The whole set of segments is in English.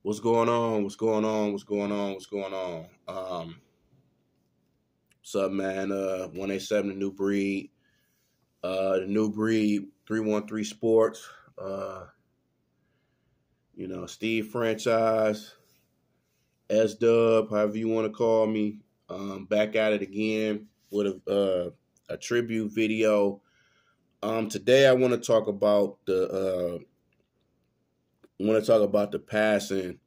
What's going on? What's going on? What's going on? What's going on? What's up, man? 187 the New Breed. The New Breed 313 Sports. Uh, Steve Franchise, S Dub, however you want to call me. Back at it again with a tribute video. Today I want to talk about the passing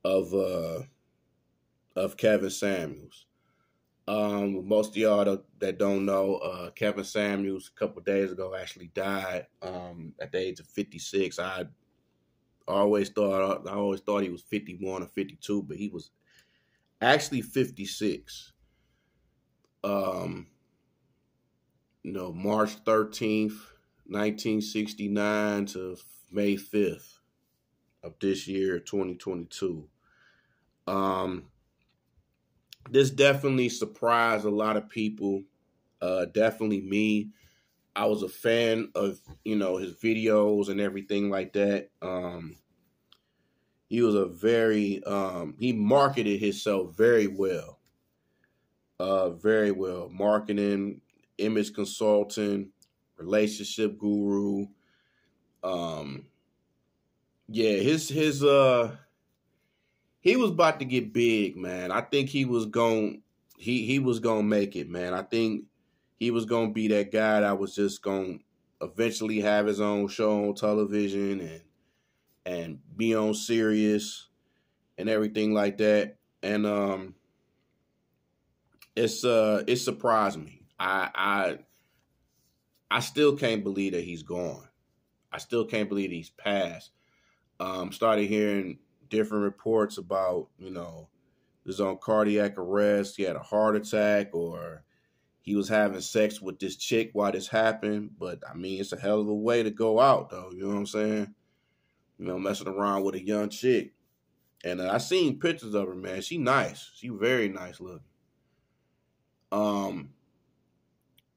of Kevin Samuels. Most of y'all that don't know, Kevin Samuels a couple days ago actually died at the age of 56. I always thought he was 51 or 52, but he was actually 56. March 13th, 1969 to May 5th of this year, 2022. This definitely surprised a lot of people. Definitely me. I was a fan of, his videos and everything like that. He was he marketed himself very well. Very well. Marketing, image consultant, relationship guru. He was about to get big, man. I think he was going to make it, man. I think he was going to be that guy that was just going to eventually have his own show on television and be on Sirius and everything like that. And it surprised me. I still can't believe that he's gone. I still can't believe he's passed. Started hearing different reports about, he was on cardiac arrest, he had a heart attack, or he was having sex with this chick while this happened. But, I mean, it's a hell of a way to go out, though. You know what I'm saying? Messing around with a young chick. And I seen pictures of her, man. She nice. She very nice looking. And,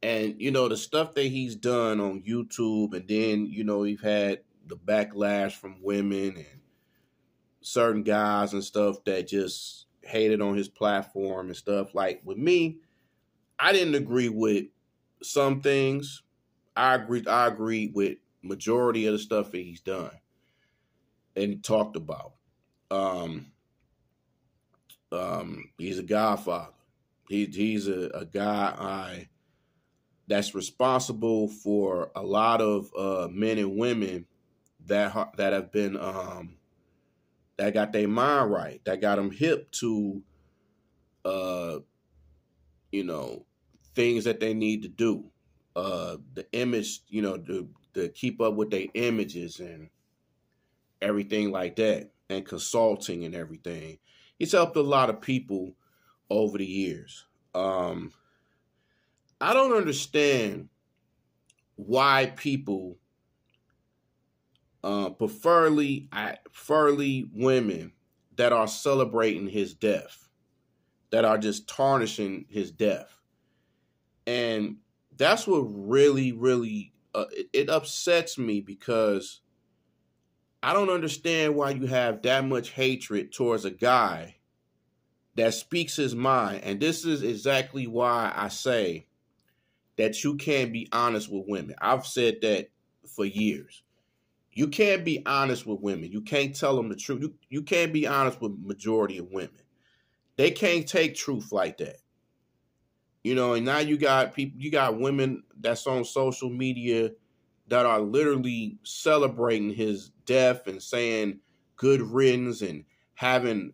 the stuff that he's done on YouTube, and then, we've had the backlash from women and certain guys and stuff that just hated on his platform and stuff. Like, with me, I didn't agree with some things. I agree with majority of the stuff that he's done and talked about. He's a godfather. He's a guy that's responsible for a lot of men and women that have been that got their mind right, that got them hip to things that they need to do. The image, to keep up with their images and everything like that, and consulting and everything. He's helped a lot of people over the years. I don't understand why people, preferably women, that are celebrating his death, that are just tarnishing his death. And that's what really, really, it upsets me, because I don't understand why you have that much hatred towards a guy that speaks his mind. And this is exactly why I say that you can't be honest with women. I've said that for years. You can't be honest with women. You can't tell them the truth. You can't be honest with majority of women. They can't take truth like that. And now you got women that's on social media that are literally celebrating his death and saying good riddance and having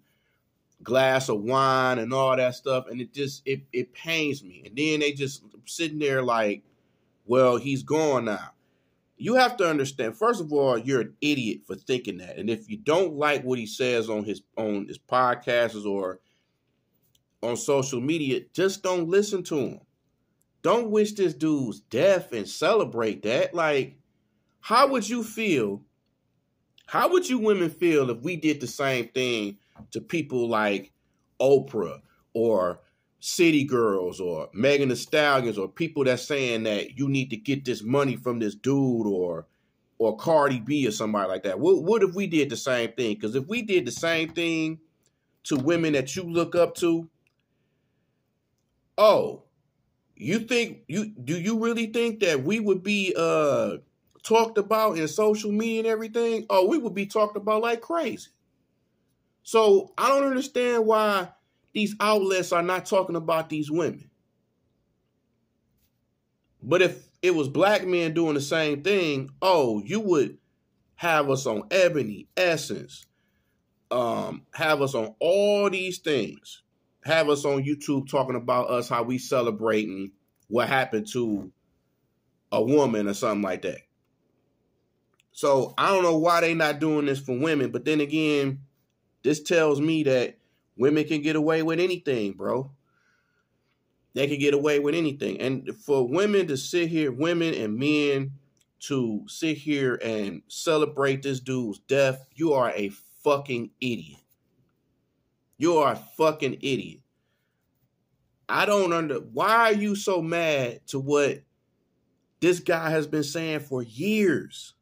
glass of wine and all that stuff. And it pains me. And then they just sitting there like, well, he's gone now. You have to understand, first of all, you're an idiot for thinking that. And if you don't like what he says on his podcasts or on social media, just don't listen to him. Don't wish this dude's death and celebrate that. Like, how would you feel? How would you women feel if we did the same thing to people like Oprah or City Girls or Megan Thee Stallions, or people that's saying that you need to get this money from this dude, or or Cardi B or somebody like that? What if we did the same thing? Because if we did the same thing to women that you look up to, oh, do you really think that we would be talked about in social media and everything? Oh, we would be talked about like crazy. So I don't understand why these outlets are not talking about these women. But if it was black men doing the same thing, oh, you would have us on Ebony, Essence, have us on all these things, have us on YouTube talking about us, how we celebrating what happened to a woman or something like that. So I don't know why they not doing this for women, but then again, this tells me that women can get away with anything, bro. They can get away with anything. And for women to sit here, women and men to sit here and celebrate this dude's death, you are a fucking idiot. You are a fucking idiot. I don't why are you so mad to what this guy has been saying for years?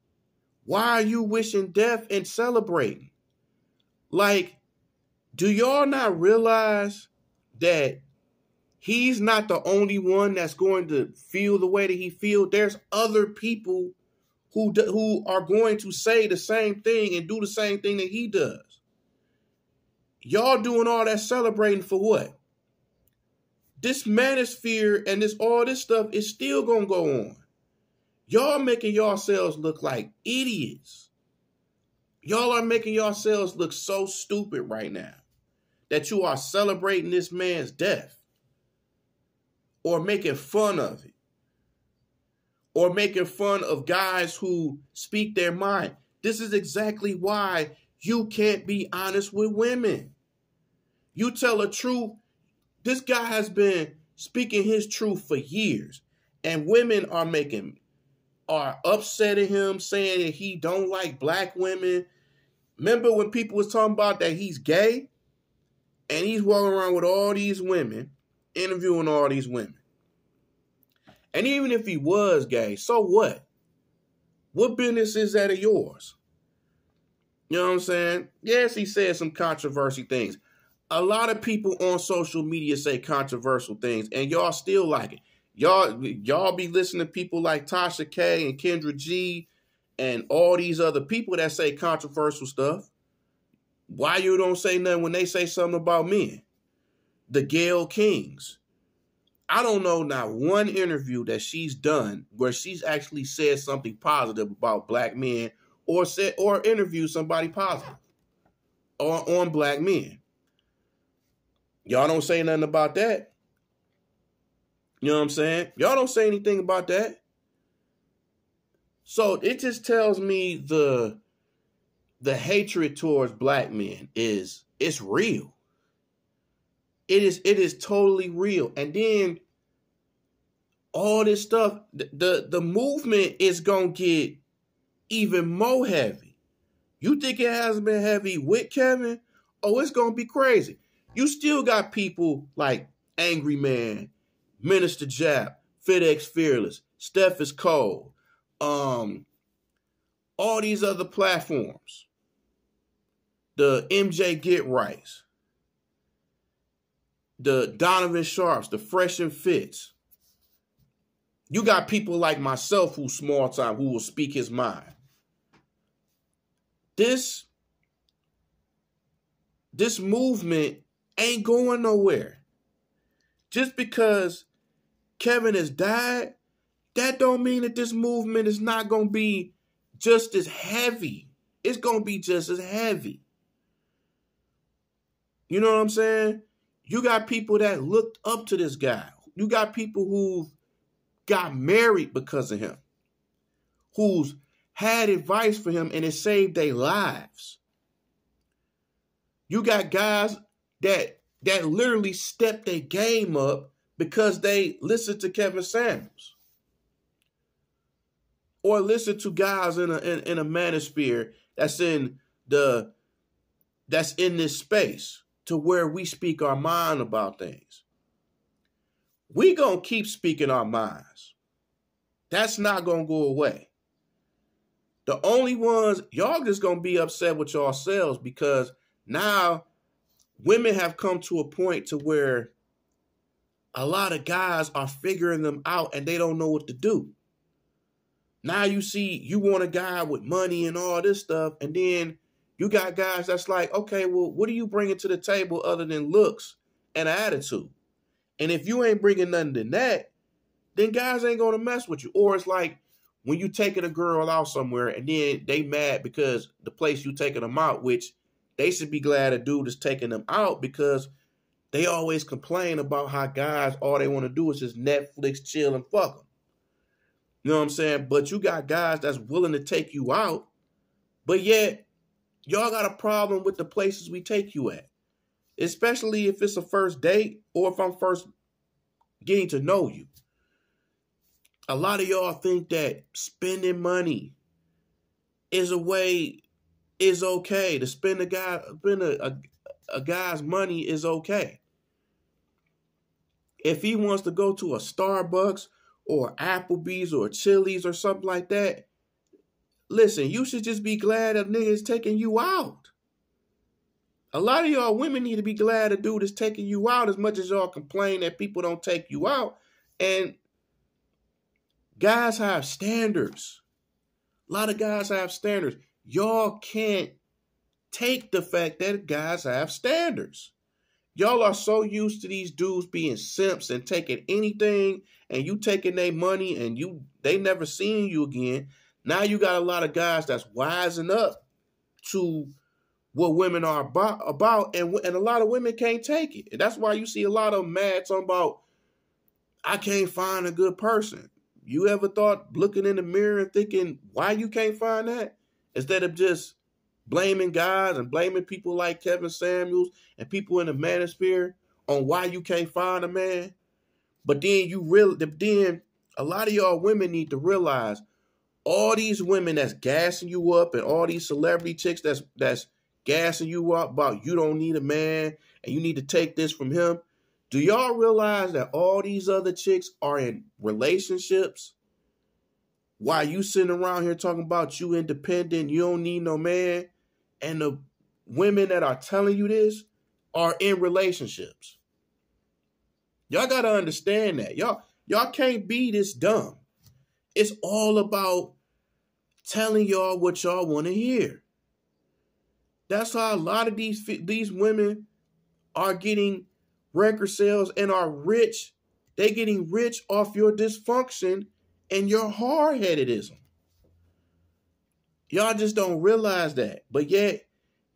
Why are you wishing death and celebrating? Like, do y'all not realize that he's not the only one that's going to feel the way that he feels? There's other people who are going to say the same thing and do the same thing that he does. Y'all doing all that celebrating for what? This manosphere and all this stuff is still going to go on. Y'all making yourselves look like idiots. Y'all are making yourselves look so stupid right now that you are celebrating this man's death or making fun of it or making fun of guys who speak their mind. This is exactly why you can't be honest with women. You tell the truth. This guy has been speaking his truth for years, and women are upsetting him, saying that he don't like black women. Remember when people was talking about that he's gay? And he's walking around with all these women, interviewing all these women. And even if he was gay, so what? What business is that of yours? You know what I'm saying? Yes, he said some controversial things. A lot of people on social media say controversial things, and y'all still like it. Y'all be listening to people like Tasha K and Kendra G and all these other people that say controversial stuff. Why you don't say nothing when they say something about men? The Gayle Kings. I don't know not one interview that she's done where she's actually said something positive about black men or interviewed somebody positive on black men. Y'all don't say nothing about that. You know what I'm saying? Y'all don't say anything about that. So it just tells me the hatred towards black men it's real. It is totally real. And then all this stuff, the movement is gonna get even more heavy. You think it hasn't been heavy with Kevin? Oh, it's gonna be crazy. You still got people like Angry Man, Minister Jap, FedEx Fearless, Steph is Cold, all these other platforms, the MJ Get Rights, the Donovan Sharps, the Fresh and Fits. You got people like myself who's small time, who will speak his mind. This movement ain't going nowhere. Just because Kevin has died, that don't mean that this movement is not going to be just as heavy. It's going to be just as heavy. You know what I'm saying? You got people that looked up to this guy. You got people who got married because of him, who's had advice for him and it saved their lives. You got guys that literally stepped their game up because they listened to Kevin Samuels. Or listen to guys in a manosphere that's in this space to where we speak our mind about things. We gonna keep speaking our minds. That's not gonna go away. The only ones, y'all just going to be upset with yourselves because now women have come to a point to where a lot of guys are figuring them out and they don't know what to do. Now you see, you want a guy with money and all this stuff, and then you got guys that's like, okay, well, what are you bringing to the table other than looks and attitude? And if you ain't bringing nothing than that, then guys ain't going to mess with you. Or it's like when you taking a girl out somewhere and then they mad because the place you taking them out, which they should be glad a dude is taking them out because they always complain about how guys, all they want to do is just Netflix, chill, and fuck them. You know what I'm saying? But you got guys that's willing to take you out, but yet y'all got a problem with the places we take you at, especially if it's a first date or if I'm first getting to know you. A lot of y'all think that spending money is okay. To spend a guy's money is okay. If he wants to go to a Starbucks or Applebee's or Chili's or something like that, listen, you should just be glad a nigga is taking you out. A lot of y'all women need to be glad a dude is taking you out as much as y'all complain that people don't take you out. And guys have standards. A lot of guys have standards. Y'all can't take the fact that guys have standards. Y'all are so used to these dudes being simps and taking anything and you taking their money and they never seeing you again. Now you got a lot of guys that's wising up to what women are about and a lot of women can't take it. And that's why you see a lot of them mad talking about, I can't find a good person. You ever thought looking in the mirror and thinking why you can't find that? Instead of just blaming guys and blaming people like Kevin Samuels and people in the manosphere on why you can't find a man. But then a lot of y'all women need to realize all these women that's gassing you up and all these celebrity chicks that's gassing you up about you don't need a man and you need to take this from him. Do y'all realize that all these other chicks are in relationships? While you sitting around here talking about you independent, you don't need no man, and the women that are telling you this are in relationships. Y'all got to understand that. Y'all can't be this dumb. It's all about telling y'all what y'all want to hear. That's how a lot of these women are getting record sales and are rich. They're getting rich off your dysfunction and your hard-headedism. Y'all just don't realize that. But yet,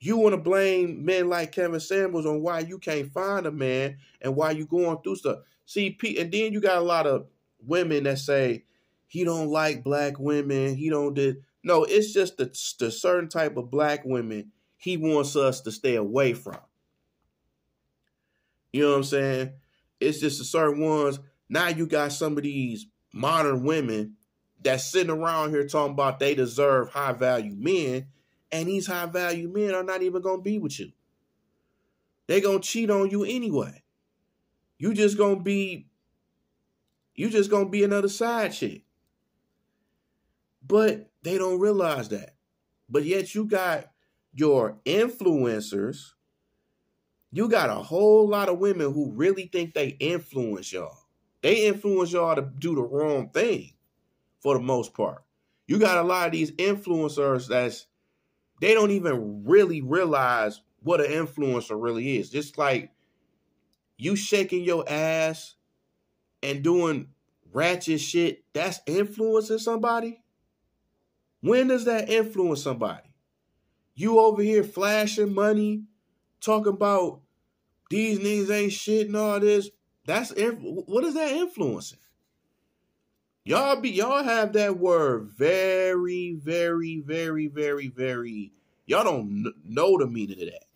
you want to blame men like Kevin Samuels on why you can't find a man and why you going through stuff. See, and then you got a lot of women that say, he don't like black women. He don't do. No, it's just the certain type of black women he wants us to stay away from. You know what I'm saying? It's just the certain ones. Now you got some of these modern women that's sitting around here talking about they deserve high value men, and these high value men are not even going to be with you. They're going to cheat on you anyway. You just going to be another side chick. But they don't realize that. But yet you got your influencers. You got a whole lot of women who really think they influence y'all. They influence y'all to do the wrong thing for the most part. You got a lot of these influencers they don't even really realize what an influencer really is. Just like you shaking your ass and doing ratchet shit, that's influencing somebody? When does that influence somebody? You over here flashing money, talking about these niggas ain't shit and all this. What is that influencing? Y'all have that word very, very, very, very, very. Y'all don't know the meaning of that.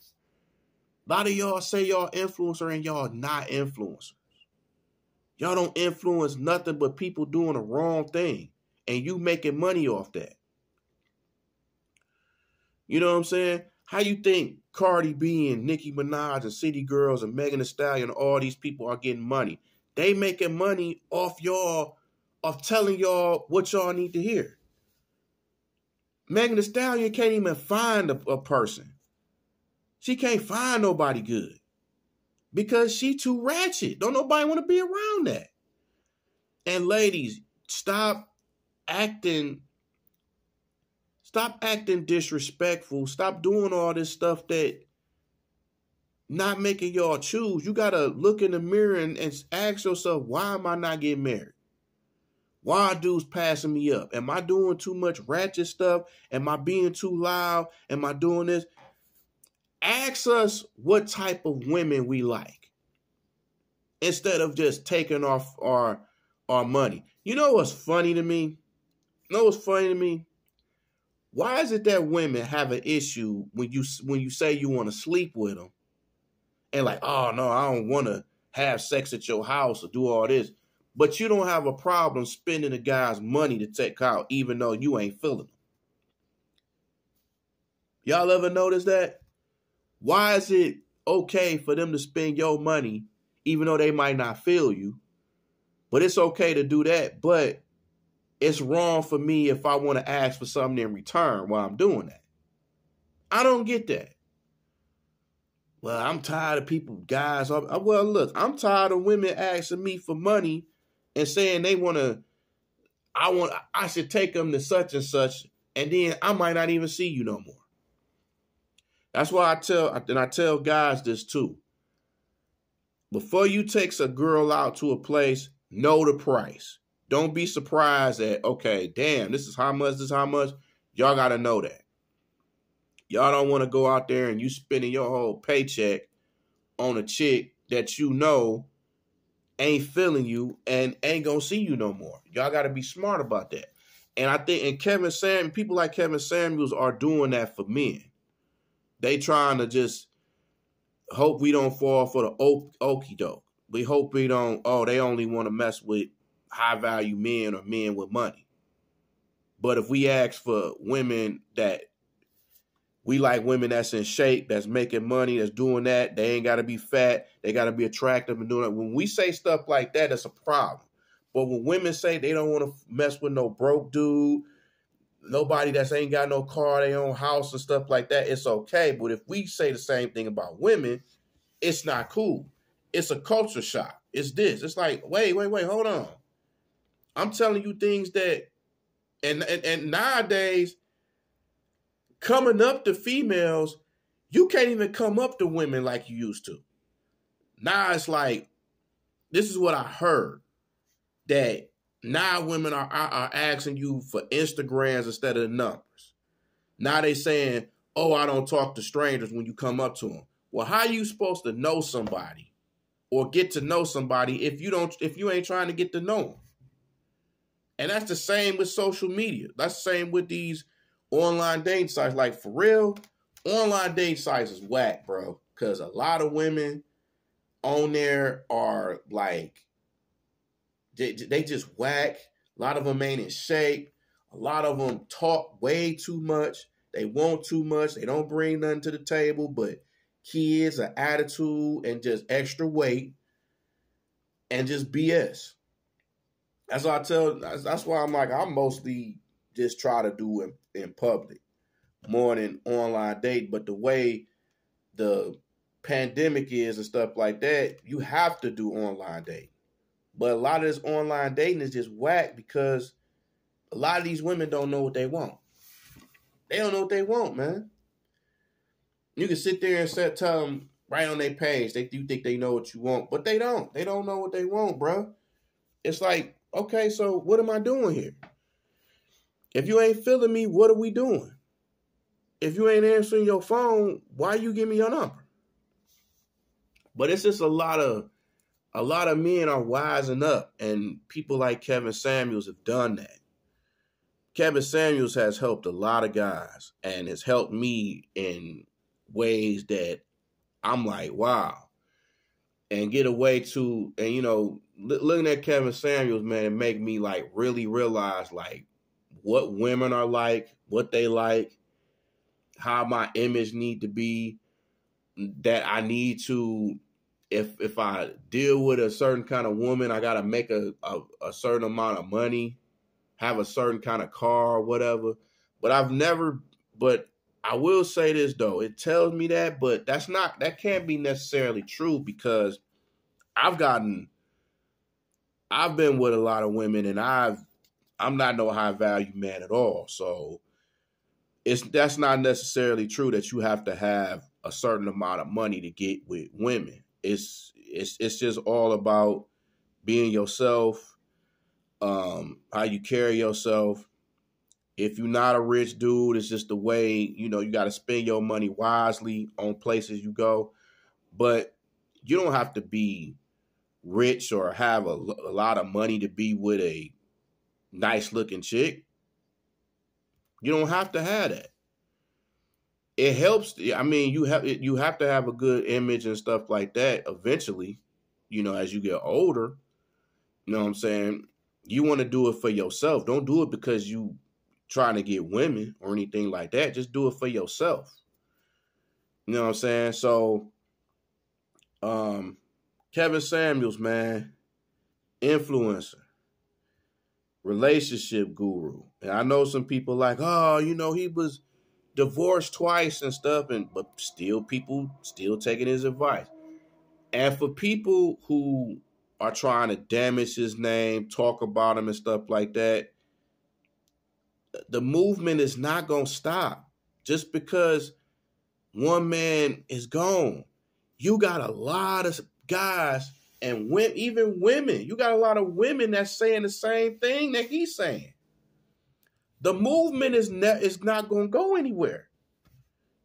A lot of y'all say y'all influencer and y'all not influencers. Y'all don't influence nothing but people doing the wrong thing, and you making money off that. You know what I'm saying? How you think Cardi B and Nicki Minaj and City Girls and Megan Thee Stallion and all these people are getting money? They making money off y'all, of telling y'all what y'all need to hear. Megan Thee Stallion can't even find a person. She can't find nobody good because she too ratchet. Don't nobody want to be around that. And ladies, stop acting disrespectful. Stop doing all this stuff that not making y'all choose. You got to look in the mirror and ask yourself, why am I not getting married? Why are dudes passing me up? Am I doing too much ratchet stuff? Am I being too loud? Am I doing this? Ask us what type of women we like instead of just taking off our money. You know what's funny to me? Why is it that women have an issue when you say you want to sleep with them and like, oh no, I don't want to have sex at your house or do all this, but you don't have a problem spending a guy's money to take out even though you ain't feeling them? Y'all ever notice that? Why is it okay for them to spend your money even though they might not feel you? But it's okay to do that, but it's wrong for me if I want to ask for something in return while I'm doing that. I don't get that. Well, I'm tired of guys. Well, look, I'm tired of women asking me for money and saying they I should take them to such and such, and then I might not even see you no more. That's why I tell guys this too. Before you take a girl out to a place, know the price. Don't be surprised that, okay, damn, this is how much. Y'all got to know that. Y'all don't want to go out there and you spending your whole paycheck on a chick that you know ain't feeling you and ain't going to see you no more. Y'all got to be smart about that. And I think, people like Kevin Samuels are doing that for men. They trying to just hope we don't fall for the okie doke. We hope we don't, they only want to mess with high value men or men with money. But if we ask for women we like women that's in shape, that's making money, that's doing that, they ain't got to be fat, they got to be attractive and doing that. When we say stuff like that, it's a problem. But when women say they don't want to mess with no broke dude, nobody that ain't got no car, their own house and stuff like that, it's okay. But if we say the same thing about women, it's not cool. It's a culture shock. It's this. It's like, wait, hold on. I'm telling you things that, and nowadays, coming up to females, you can't even come up to women like you used to. Now it's like, this is what I heard, that now women are asking you for Instagrams instead of the numbers. Now they saying, I don't talk to strangers when you come up to them. Well, how are you supposed to know somebody or get to know somebody if you ain't trying to get to know them? And that's the same with social media. That's the same with these online dating sites. Like, for real, online dating sites is whack, bro. Because a lot of women on there are like, they just whack. A lot of them ain't in shape. A lot of them talk way too much. They want too much. They don't bring nothing to the table but kids, an attitude, and just extra weight, and just BS. That's why I'm like, I mostly just try to do in public more than online date. But the way the pandemic is and stuff like that, you have to do online dating. But a lot of this online dating is just whack because a lot of these women don't know what they want. They don't know what they want, man. You can sit there and tell them right on their page, you think they know what you want, but they don't. They don't know what they want, bro. It's like, okay, so what am I doing here? If you ain't feeling me, what are we doing? If you ain't answering your phone, why you give me your number? But it's just a lot of men are wising up, and people like Kevin Samuels have done that. Kevin Samuels has helped a lot of guys and has helped me in ways that I'm like, wow. And get away to, and looking at Kevin Samuels, man, it make me like really realize like what women are like, what they like, how my image need to be, that I need to, if I deal with a certain kind of woman, I got to make a certain amount of money, have a certain kind of car, whatever. But but I will say this though, it tells me that, but that can't be necessarily true because I've been with a lot of women and I'm not no high value man at all. So that's not necessarily true that you have to have a certain amount of money to get with women. It's just all about being yourself, how you carry yourself. If you're not a rich dude, it's just the way, you got to spend your money wisely on places you go. But you don't have to be rich or have a lot of money to be with a nice looking chick. You don't have to have that. It helps. I mean, you have to have a good image and stuff like that eventually, as you get older. You know what I'm saying? You want to do it for yourself. Don't do it because you trying to get women or anything like that. Just do it for yourself. You know what I'm saying? So, Kevin Samuels, man, influencer, relationship guru. And I know some people like, oh, he was divorced twice and stuff, but still people still taking his advice. And for people who are trying to damage his name, talk about him and stuff like that, the movement is not going to stop just because one man is gone. You got a lot of guys and even women. You got a lot of women that's saying the same thing that he's saying. The movement is not going to go anywhere.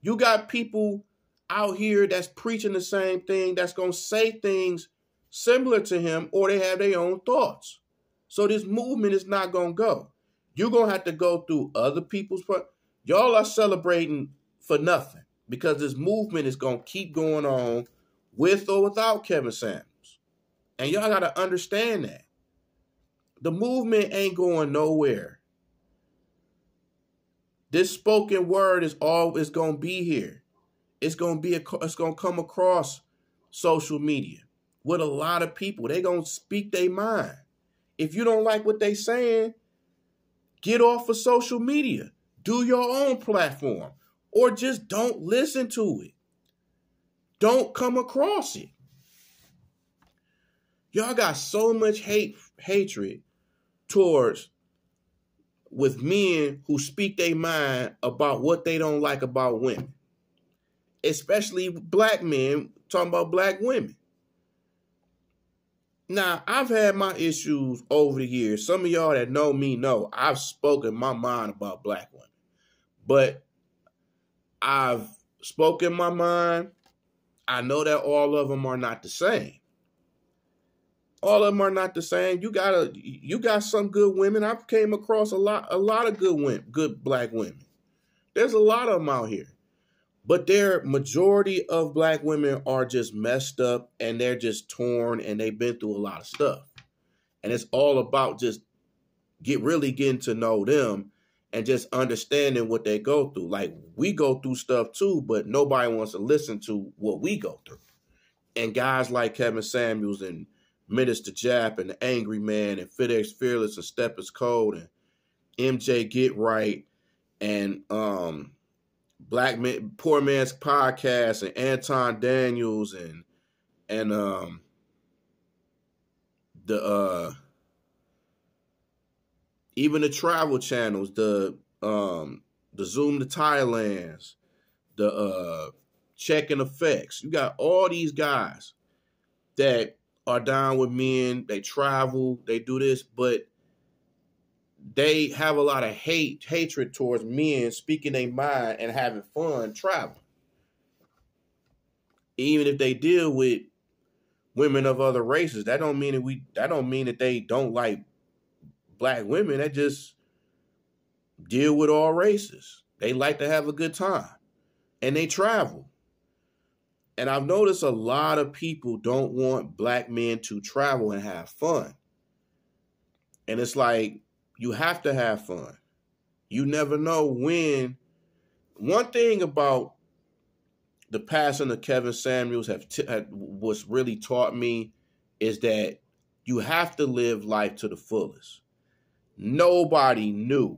You got people out here that's preaching the same thing, that's going to say things similar to him, or they have their own thoughts. So this movement is not going to go. You're going to have to go through other people's. Y'all are celebrating for nothing because this movement is going to keep going on with or without Kevin Samuels. And y'all got to understand that. The movement ain't going nowhere. This spoken word is going to be here. It's going to come across social media with a lot of people. They going to speak their mind. If you don't like what they saying, get off of social media. Do your own platform or just don't listen to it. Don't come across it. Y'all got so much hatred towards with men who speak their mind about what they don't like about women. Especially black men talking about black women. Now, I've had my issues over the years. Some of y'all that know me know I've spoken my mind about black women. But I've spoken my mind. I know that all of them are not the same. All of them are not the same. You got some good women. I've came across a lot of good women, good black women. There's a lot of them out here. But their majority of black women are just messed up and they're just torn and they've been through a lot of stuff. And it's all about just really getting to know them and just understanding what they go through. Like, we go through stuff too, but nobody wants to listen to what we go through. And guys like Kevin Samuels and Minister Jap and the Angry Man and FedEx Fearless and Step is Cold and MJ Get Right and Black Man, Poor Man's Podcast and Anton Daniels and the even the travel channels, the Zoom to Thailands, the Check and Effects. You got all these guys that are down with men, they travel, they do this, but they have a lot of hatred towards men speaking their mind and having fun traveling. Even if they deal with women of other races, that don't mean that they don't like black women. They just deal with all races. They like to have a good time and they travel. And I've noticed a lot of people don't want black men to travel and have fun. And it's like, you have to have fun. You never know when. One thing about the passing of Kevin Samuels was really taught me is that you have to live life to the fullest. Nobody knew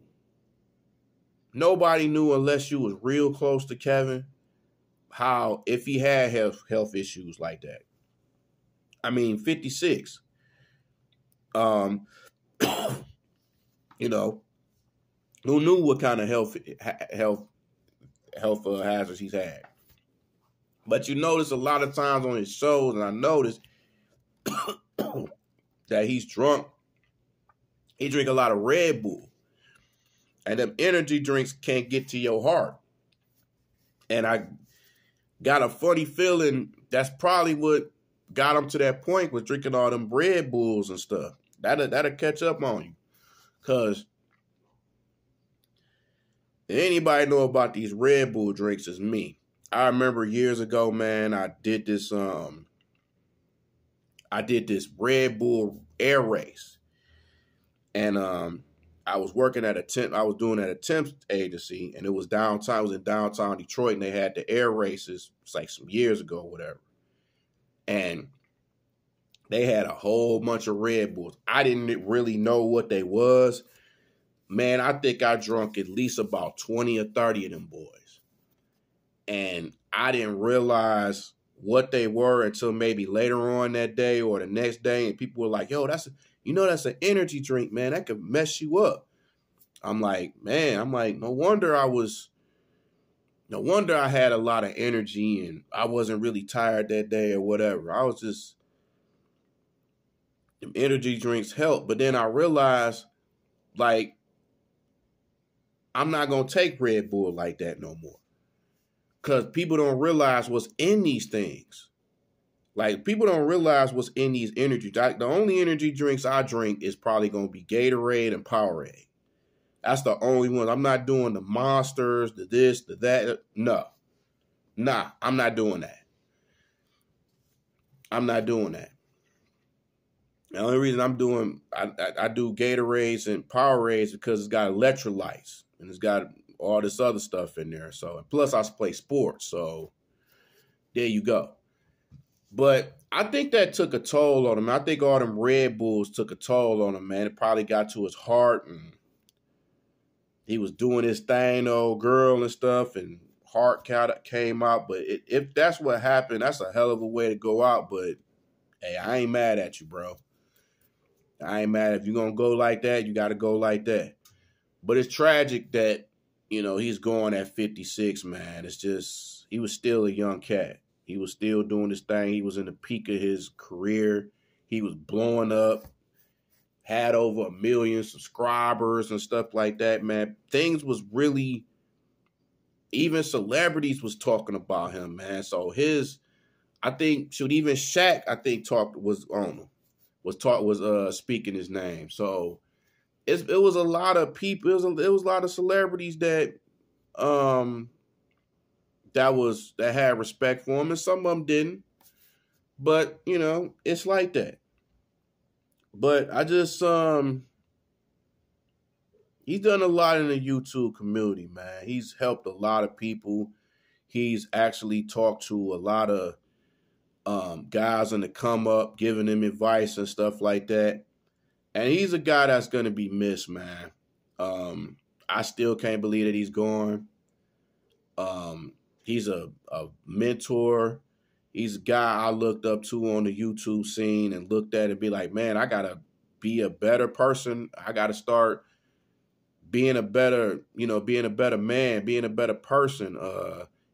nobody knew unless you was real close to Kevin how if he had health issues like that. I mean, 56. Um, you know, who knew what kind of health hazards he's had? But you notice a lot of times on his shows, and I noticed that he's drunk. He drink a lot of Red Bull, and them energy drinks can't get to your heart. And I got a funny feeling that's probably what got him to that point, was drinking all them Red Bulls and stuff. That'll catch up on you, cause anybody know about these Red Bull drinks is me. I remember years ago, man, I did this Red Bull air race. And I was working at I was doing at a temp agency, and it was downtown. I was in downtown Detroit, and they had the air races. It's like some years ago, or whatever. And they had a whole bunch of Red Bulls. I didn't really know what they was. Man, I think I drunk at least about 20 or 30 of them boys. And I didn't realize what they were until maybe later on that day or the next day. And people were like, yo, that's an energy drink, man. That could mess you up. I'm like, no wonder I had a lot of energy and I wasn't really tired that day or whatever. I was just, them energy drinks help. But then I realized, like, I'm not going to take Red Bull like that no more. Because people don't realize what's in these things. Like, people don't realize what's in these energy. The only energy drinks I drink is probably going to be Gatorade and Powerade. That's the only one. I'm not doing the Monsters, the this, the that. No. Nah, I'm not doing that. I'm not doing that. The only reason I do Gatorades and Powerades because it's got electrolytes and it's got all this other stuff in there. So, plus I play sports. So, there you go. But I think that took a toll on him. I think all them Red Bulls took a toll on him, man. It probably got to his heart, and he was doing his thing, old girl and stuff, and heart came out. But if that's what happened, that's a hell of a way to go out. But, hey, I ain't mad at you, bro. I ain't mad. If you're going to go like that, you got to go like that. But it's tragic that, he's going at 56, man. It's just, he was still a young cat. He was still doing his thing. He was in the peak of his career. He was blowing up, had over 1 million subscribers and stuff like that, man. Things was really, even celebrities was talking about him, man. So even Shaq, I think, was speaking his name. So it was a lot of people. It was a lot of celebrities that that had respect for him, and some of them didn't. But it's like that. But I just he's done a lot in the YouTube community, man. He's helped a lot of people. He's actually talked to a lot of guys on the come up, giving them advice and stuff like that. And he's a guy that's going to be missed, man. I still can't believe that he's gone. He's a mentor. He's a guy I looked up to on the YouTube scene and looked at and be like, man, I got to be a better person. I got to start being a better man, being a better person,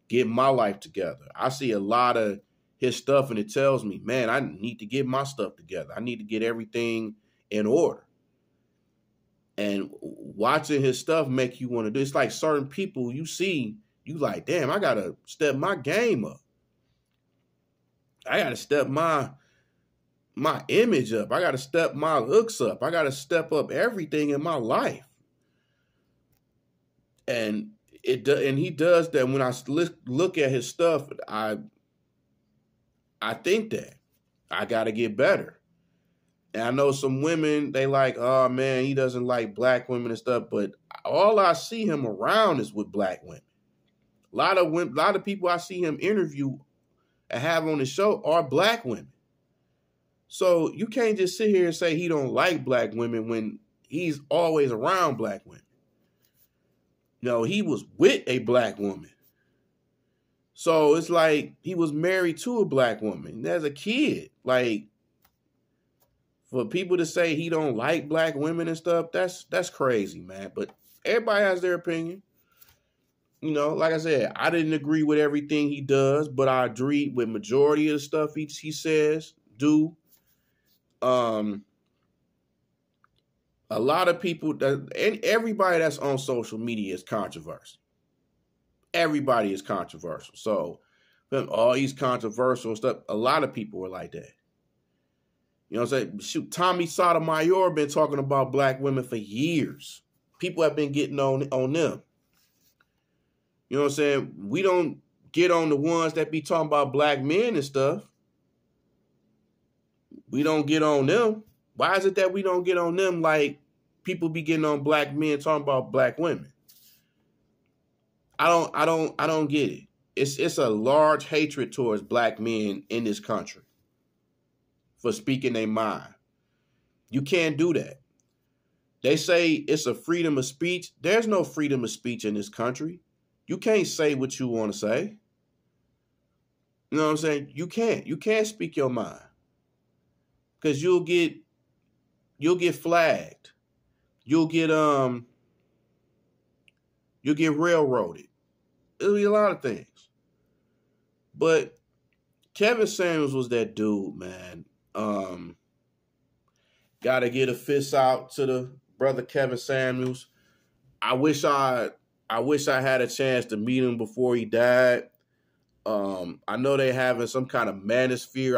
getting my life together. I see a lot of his stuff and it tells me, man, I need to get my stuff together. I need to get everything in order. And watching his stuff make you want to do. It's like certain people you see, you like, damn, I got to step my game up. I got to step my image up. I got to step my looks up. I got to step up everything in my life. And he does that. When I look at his stuff, I think that I got to get better. And I know some women, they like, oh man, he doesn't like black women and stuff. But all I see him around is with black women. A lot of people I see him interview and have on the show are black women. So you can't just sit here and say he don't like black women when he's always around black women. No, he was with a black woman. So it's like he was married to a black woman. There's a kid. Like, for people to say he don't like black women and stuff, that's crazy, man. But everybody has their opinion. You know, like I said, I didn't agree with everything he does, but I agree with majority of the stuff he says, do. A lot of people, and everybody that's on social media is controversial. Everybody is controversial. So, all these controversial stuff, a lot of people are like that. You know what I'm saying? Shoot, Tommy Sotomayor been talking about black women for years. People have been getting on them. You know what I'm saying? We don't get on the ones that be talking about black men and stuff. We don't get on them. Why is it that we don't get on them like people be getting on black men talking about black women? I don't get it. It's a large hatred towards black men in this country for speaking their mind. You can't do that. They say it's a freedom of speech. There's no freedom of speech in this country. You can't say what you want to say. You know what I'm saying? You can't. You can't speak your mind. Because you'll get flagged. You'll get railroaded. It'll be a lot of things. But Kevin Samuels was that dude, man. Gotta get a fist out to the brother Kevin Samuels. I wish I had a chance to meet him before he died. I know they having some kind of manosphere.